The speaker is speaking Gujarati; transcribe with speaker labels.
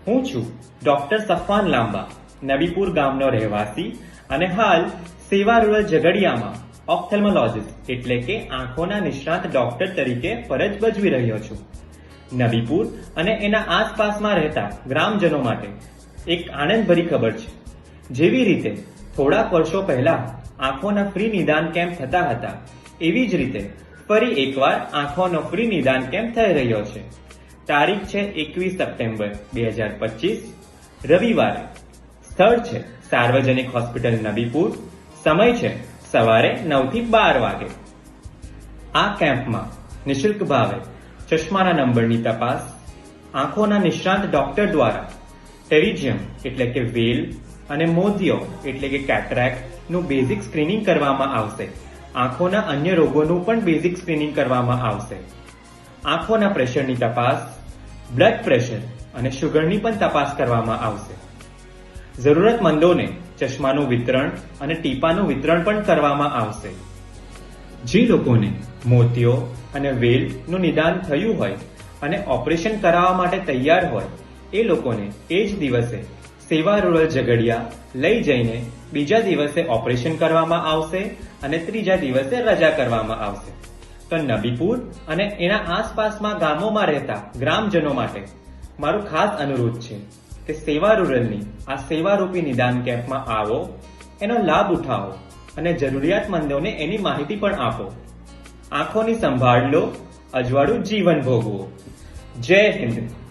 Speaker 1: હું છું ડોક્ટર સફવાન લાંબા, નબીપુર ગામનો રહેવાસી અને હાલ સેવા રૂરલ ઝઘડિયામાં ઓપ્થેલ્મોલોજીસ્ટ એટલે કે આંખોના નિષ્ણાત ડોક્ટર તરીકે ફરજ ભજવી રહ્યો છું. નબીપુર અને એના આસપાસમાં રહેતા ગ્રામજનો માટે એક આનંદભરી ખબર છે. જેવી રીતે થોડાક વર્ષો પહેલા આંખોના ફ્રી નિદાન કેમ્પ થતા હતા, એવી જ રીતે ફરી એકવાર આંખોનો ફ્રી નિદાન કેમ્પ થઈ રહ્યો છે. તારીખ છે 21 સપ્ટેમ્બર 2025, રવિવારે. સ્થળ છે સાર્વજનિક હોસ્પિટલ નબીપુર. સમય છે સવારે 9 થી 12 વાગે. આ કેમ્પમાં નિઃશુલ્ક ભાવે ચશ્માના નંબરની તપાસ, આંખોના નિષ્ણાત ડોક્ટર દ્વારા ટેરિજિયમ એટલે કે વેલ અને મોતિયો એટલે કે કેટરેક્ટ નું બેઝિક સ્ક્રીનિંગ કરવામાં આવશે. આંખોના અન્ય રોગોનું પણ બેઝિક સ્ક્રીનિંગ કરવામાં આવશે. આંખોના પ્રેશરની તપાસ, બ્લડ પ્રેશર અને શુગરની પણ તપાસ કરવામાં આવશે. જરૂરતમંદોને ચશ્માનું વિતરણ અને ટીપાનું વિતરણ પણ કરવામાં આવશે. જે લોકોને મોતિયો અને વેલનું નિદાન થયું હોય અને ઓપરેશન કરાવવા માટે તૈયાર હોય, એ લોકોને એ જ દિવસે સેવા રૂરલ ઝઘડિયા લઈ જઈને બીજા દિવસે ઓપરેશન કરવામાં આવશે અને ત્રીજા દિવસે રજા કરવામાં આવશે. તો નબીપુર અને એના આસપાસમાં ગામોમાં રહેતા ગ્રામજનો માટે મારું ખાસ અનુરોધ છે કે સેવા રૂરલની આ સેવારૂપી નિદાન કેમ્પમાં આવો, એનો લાભ ઉઠાવો અને જરૂરિયાતમંદોને એની માહિતી પણ આપો. આંખોની સંભાળ લો, અજવાળું જીવન ભોગવો. જય હિન્દ.